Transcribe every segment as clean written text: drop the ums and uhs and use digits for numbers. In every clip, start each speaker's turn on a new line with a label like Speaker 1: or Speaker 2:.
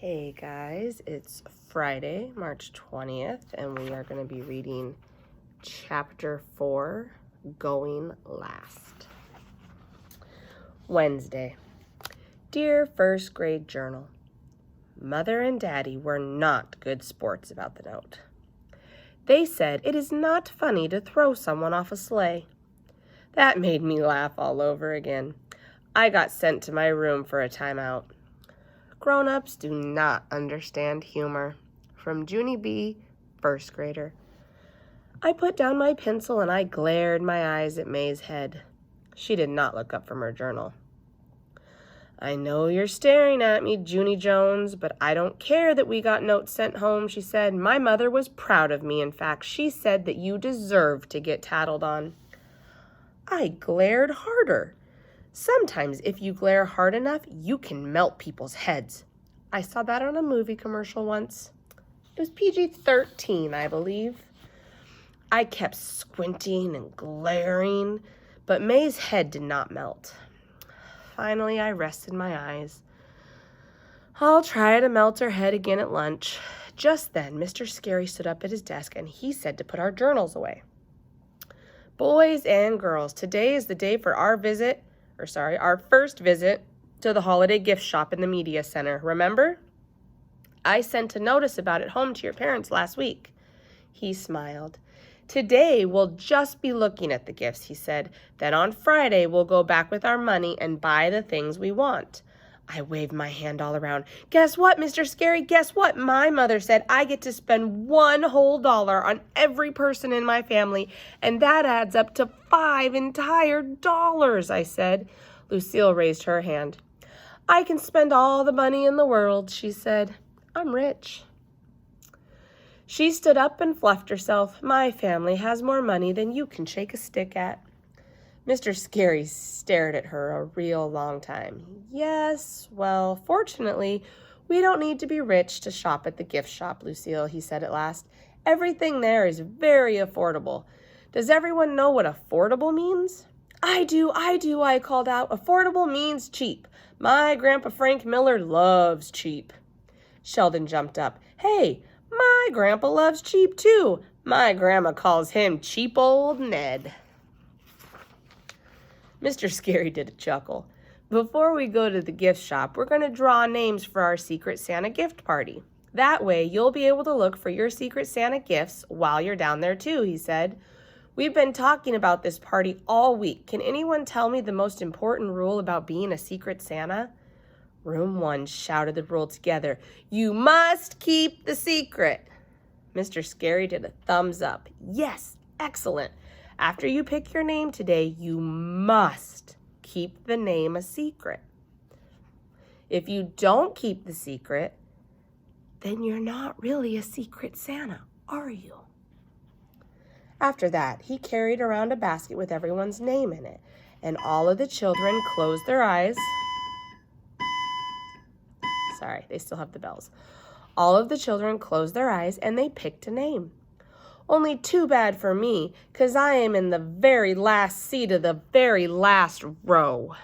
Speaker 1: Hey guys, it's Friday, March 20th, and we are going to be reading Chapter 4, Going Last. Wednesday. Dear First Grade Journal, Mother and Daddy were not good sports about the note. They said it is not funny to throw someone off a sleigh. That made me laugh all over again. I got sent to my room for a timeout. Grown-ups do not understand humor. From Junie B., first grader. I put down my pencil and I glared my eyes at May's head. She did not look up from her journal. I know you're staring at me, Junie Jones, but I don't care that we got notes sent home, she said. My mother was proud of me. In fact, she said that you deserve to get tattled on. I glared harder. Sometimes if you glare hard enough, you can melt people's heads. I saw that on a movie commercial once. It was PG-13, I believe. I kept squinting and glaring, but May's head did not melt. Finally, I rested my eyes. I'll try to melt her head again at lunch. Just then, Mr. Scary stood up at his desk and he said to put our journals away. Boys and girls, today is the day for our first visit to the holiday gift shop in the media center. Remember? I sent a notice about it home to your parents last week. He smiled. Today we'll just be looking at the gifts, he said. Then on Friday we'll go back with our money and buy the things we want. I waved my hand all around. Guess what, Mr. Scary? Guess what? My mother said I get to spend $1 whole on every person in my family, and that adds up to $5 entire, I said. Lucille raised her hand. I can spend all the money in the world, she said. I'm rich. She stood up and fluffed herself. My family has more money than you can shake a stick at. Mr. Scary stared at her a real long time. Yes, well, fortunately, we don't need to be rich to shop at the gift shop, Lucille, he said at last. Everything there is very affordable. Does everyone know what affordable means? I do, I called out. Affordable means cheap. My Grandpa Frank Miller loves cheap. Sheldon jumped up. Hey, my grandpa loves cheap too. My grandma calls him cheap old Ned. Mr. Scary did a chuckle. Before we go to the gift shop, we're going to draw names for our Secret Santa gift party. That way, you'll be able to look for your Secret Santa gifts while you're down there too, he said. We've been talking about this party all week. Can anyone tell me the most important rule about being a Secret Santa? Room 1 shouted the rule together. You must keep the secret. Mr. Scary did a thumbs up. Yes, excellent. After you pick your name today, you must keep the name a secret. If you don't keep the secret, then you're not really a Secret Santa, are you? After that, he carried around a basket with everyone's name in it, and all of the children closed their eyes. Sorry, they still have the bells. All of the children closed their eyes and they picked a name. Only too bad for me, 'cause I am in the very last seat of the very last row.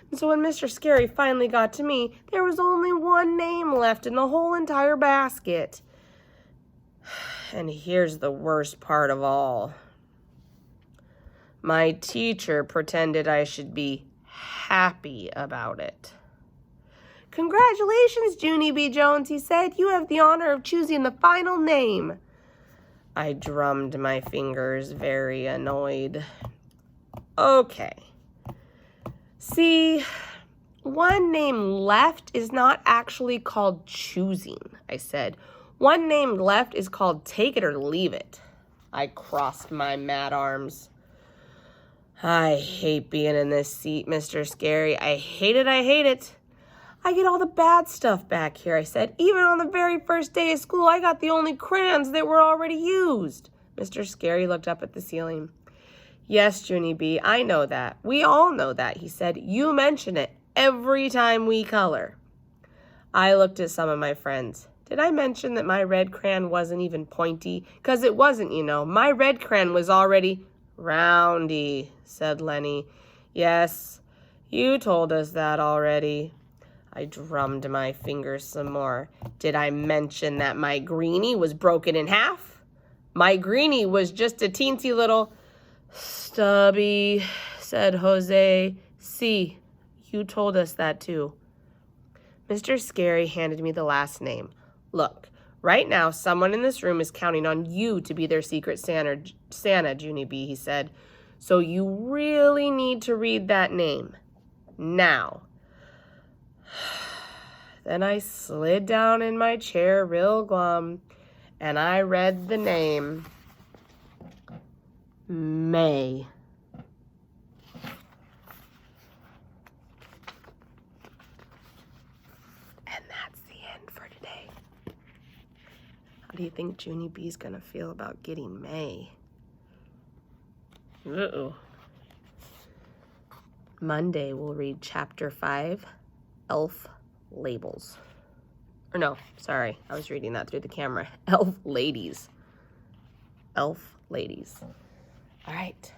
Speaker 1: And so when Mr. Scary finally got to me, there was only one name left in the whole entire basket. And here's the worst part of all. My teacher pretended I should be happy about it. Congratulations, Junie B. Jones, he said. You have the honor of choosing the final name. I drummed my fingers, very annoyed. Okay. See, one name left is not actually called choosing, I said. One name left is called take it or leave it. I crossed my mad arms. I hate being in this seat, Mr. Scary. I hate it, I hate it. I get all the bad stuff back here, I said. Even on the very first day of school, I got the only crayons that were already used. Mr. Scary looked up at the ceiling. Yes, Junie B., I know that. We all know that, he said. You mention it every time we color. I looked at some of my friends. Did I mention that my red crayon wasn't even pointy? 'Cause it wasn't, you know. My red crayon was already roundy, said Lenny. Yes, you told us that already. I drummed my fingers some more. Did I mention that my greenie was broken in half? My greenie was just a teensy little... Stubby, said Jose. See, you told us that too. Mr. Scary handed me the last name. Look, right now someone in this room is counting on you to be their secret Santa, Junie B, he said. So you really need to read that name. Now. Then I slid down in my chair real glum, and I read the name May. And that's the end for today. How do you think Junie B's gonna feel about getting May? Uh-oh. Monday we'll read chapter 5, Elf Labels. Or no, sorry, I was reading that through the camera. Elf Ladies. Elf Ladies. All right.